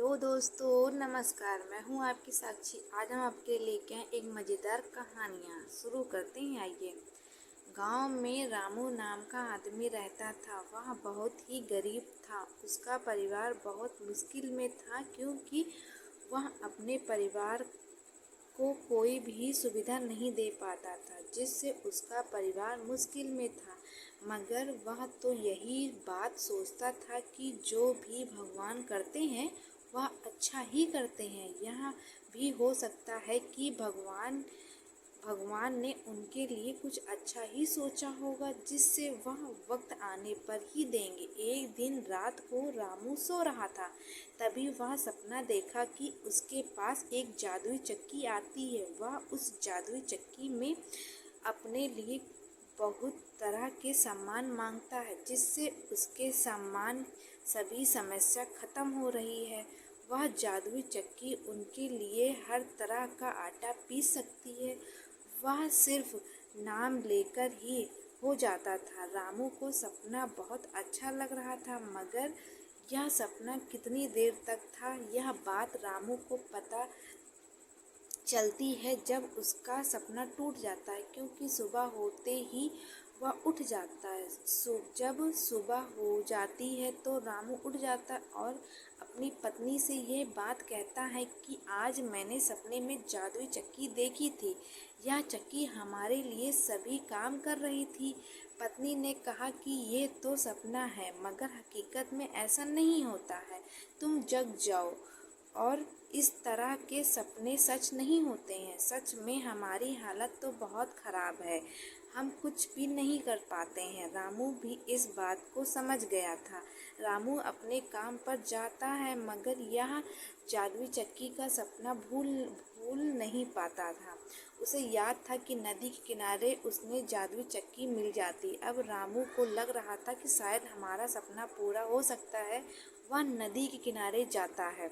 Hello दोस्तों, नमस्कार। मैं हूँ आपकी साक्षी। आज हम आपके लेके आए एक मज़ेदार कहानियाँ। शुरू करते हैं, आइए। गांव में रामू नाम का आदमी रहता था। वह बहुत ही गरीब था। उसका परिवार बहुत मुश्किल में था क्योंकि वह अपने परिवार को कोई भी सुविधा नहीं दे पाता था, जिससे उसका परिवार मुश्किल में था। मगर वह तो यही बात सोचता था कि जो भी भगवान करते हैं वह अच्छा ही करते हैं। यह भी हो सकता है कि भगवान भगवान ने उनके लिए कुछ अच्छा ही सोचा होगा, जिससे वह वक्त आने पर ही देंगे। एक दिन रात को रामू सो रहा था। तभी वह सपना देखा कि उसके पास एक जादुई चक्की आती है। वह उस जादुई चक्की में अपने लिए बहुत तरह के सामान मांगता है, जिससे उसके सामान सभी समस्या खत्म हो रही है। वह जादुई चक्की उनके लिए हर तरह का आटा पीस सकती है। वह सिर्फ नाम लेकर ही हो जाता था। रामू को सपना बहुत अच्छा लग रहा था, मगर यह सपना कितनी देर तक था, यह बात रामू को पता चलती है जब उसका सपना टूट जाता है, क्योंकि सुबह होते ही वह उठ जाता है। जब सुबह हो जाती है तो रामू उठ जाता है और अपनी पत्नी से ये बात कहता है कि आज मैंने सपने में जादुई चक्की देखी थी। यह चक्की हमारे लिए सभी काम कर रही थी। पत्नी ने कहा कि ये तो सपना है, मगर हकीकत में ऐसा नहीं होता है। तुम जग जाओ। और इस तरह के सपने सच नहीं होते हैं। सच में हमारी हालत तो बहुत खराब है। हम कुछ भी नहीं कर पाते हैं। रामू भी इस बात को समझ गया था। रामू अपने काम पर जाता है, मगर यह जादुई चक्की का सपना भूल भूल नहीं पाता था। उसे याद था कि नदी के किनारे उसने जादुई चक्की मिल जाती। अब रामू को लग रहा था कि शायद हमारा सपना पूरा हो सकता है। वह नदी के किनारे जाता है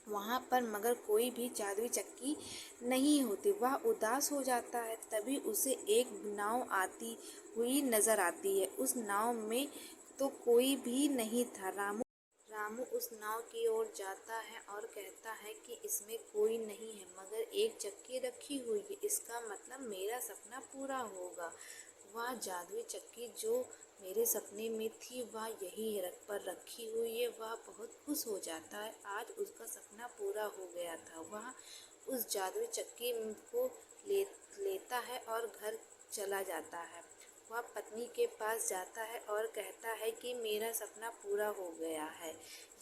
वहाँ पर, मगर कोई भी जादुई चक्की नहीं होती। वह उदास हो जाता है। तभी उसे एक नाव आती हुई नजर आती है। उस नाव में तो कोई भी नहीं था। रामू रामू उस नाव की ओर जाता है और कहता है कि इसमें कोई नहीं है, मगर एक चक्की रखी हुई है। इसका मतलब मेरा सपना पूरा होगा। वह जादुई चक्की जो मेरे सपने में थी वह यही रख पर रखी हुई है। वह बहुत खुश हो जाता है। आज उसका सपना पूरा हो गया था। वह उस जादुई चक्की को लेता है और घर चला जाता है। वह पत्नी के पास जाता है और कहता है कि मेरा सपना पूरा हो गया है।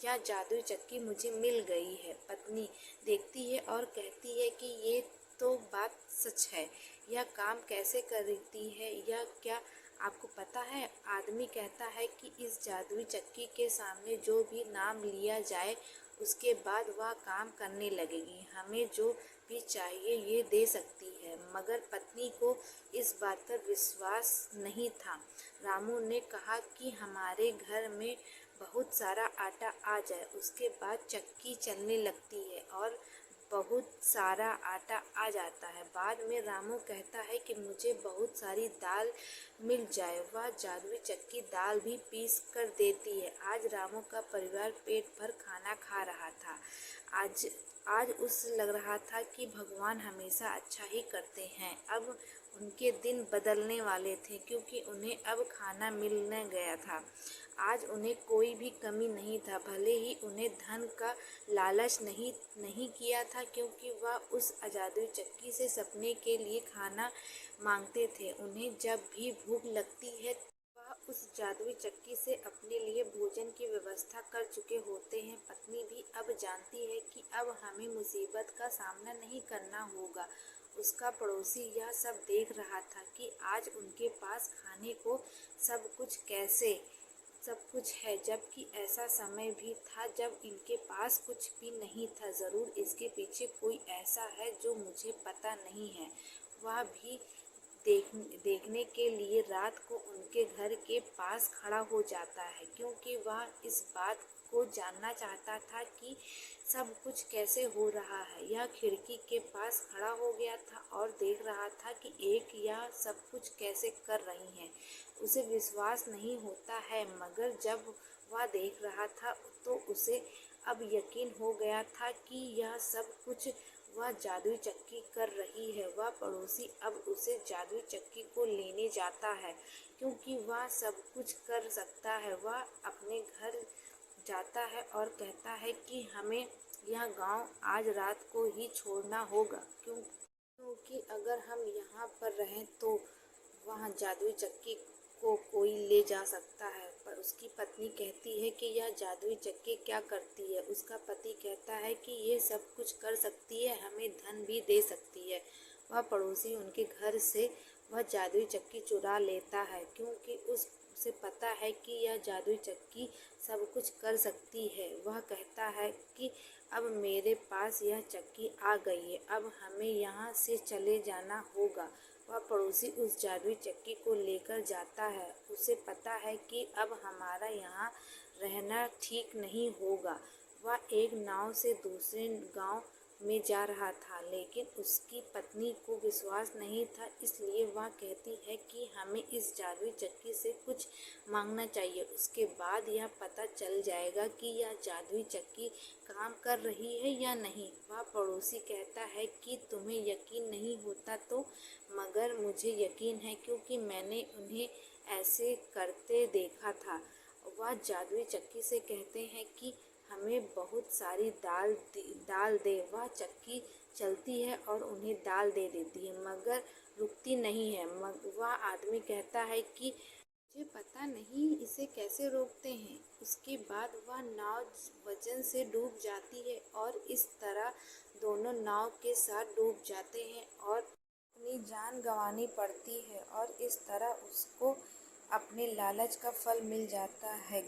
यह जादुई चक्की मुझे मिल गई है। पत्नी देखती है और कहती है कि ये तो बात सच है। यह काम कैसे करती है, यह क्या आपको पता है? आदमी कहता है कि इस जादुई चक्की के सामने जो भी नाम लिया जाए, उसके बाद वह काम करने लगेगी। हमें जो भी चाहिए ये दे सकती है। मगर पत्नी को इस बात पर विश्वास नहीं था। रामू ने कहा कि हमारे घर में बहुत सारा आटा आ जाए, उसके बाद चक्की चलने लगती है और बहुत सारा आटा आ जाता है। बाद में रामू कहता है कि मुझे बहुत सारी दाल मिल जाए। वह जादुई चक्की दाल भी पीस कर देती है। आज रामू का परिवार पेट भर खाना खा रहा था। आज आज उसे लग रहा था कि भगवान हमेशा अच्छा ही करते हैं। अब उनके दिन बदलने वाले थे, क्योंकि उन्हें अब खाना मिलने गया था। आज उन्हें कोई भी कमी नहीं था। भले ही उन्हें धन का लालच नहीं किया था, क्योंकि वह उस जादुई चक्की से सपने के लिए खाना मांगते थे। उन्हें जब भी भूख लगती है वह उस जादुई चक्की से अपने लिए भोजन की व्यवस्था कर चुके होते हैं। पत्नी भी अब जानती है कि अब हमें मुसीबत का सामना नहीं करना होगा। उसका पड़ोसी यह सब देख रहा था कि आज उनके पास खाने को सब कुछ है, जबकि ऐसा समय भी था जब इनके पास कुछ भी नहीं था। जरूर इसके पीछे कोई ऐसा है जो मुझे पता नहीं है। वह भी देखने के लिए रात को उनके घर के पास खड़ा हो जाता है, क्योंकि वह इस बात को जानना चाहता था कि सब कुछ कैसे हो रहा है। यह खिड़की के पास खड़ा हो गया था और देख रहा था कि एक यह सब कुछ कैसे कर रही हैं। उसे विश्वास नहीं होता है, मगर जब वह देख रहा था तो उसे अब यकीन हो गया था कि यह सब कुछ वह जादुई चक्की कर रही है। वह पड़ोसी अब उसे जादुई चक्की को लेने जाता है क्योंकि वह सब कुछ कर सकता है। वह अपने घर जाता है और कहता है कि हमें यह गांव आज रात को ही छोड़ना होगा क्योंकि अगर हम यहाँ पर रहें तो वहाँ जादुई चक्की को कोई ले जा सकता है। पर उसकी पत्नी कहती है कि यह जादुई चक्की क्या करती है। उसका पति कहता है कि ये सब कुछ कर सकती है, हमें धन भी दे सकती है। वह पड़ोसी उनके घर से वह जादुई चक्की चुरा लेता है क्योंकि उसे पता है कि यह जादुई चक्की सब कुछ कर सकती है। वह कहता है कि अब मेरे पास यह चक्की आ गई है, अब हमें यहाँ से चले जाना होगा। वह पड़ोसी उस जादुई चक्की को लेकर जाता है। उसे पता है कि अब हमारा यहाँ रहना ठीक नहीं होगा। वह एक नाव से दूसरे गांव में जा रहा था, लेकिन उसकी पत्नी को विश्वास नहीं था, इसलिए वह कहती है कि हमें इस जादुई चक्की से कुछ मांगना चाहिए। उसके बाद यह पता चल जाएगा कि यह जादुई चक्की काम कर रही है या नहीं। वह पड़ोसी कहता है कि तुम्हें यकीन नहीं होता तो, मगर मुझे यकीन है क्योंकि मैंने उन्हें ऐसे करते देखा था। वह जादुई चक्की से कहते हैं कि हमें बहुत सारी दाल दे। वह चक्की चलती है और उन्हें दाल दे देती है, मगर रुकती नहीं है। वह आदमी कहता है कि मुझे पता नहीं इसे कैसे रोकते हैं। उसके बाद वह नाव वजन से डूब जाती है और इस तरह दोनों नाव के साथ डूब जाते हैं और अपनी जान गंवानी पड़ती है और इस तरह उसको अपने लालच का फल मिल जाता है।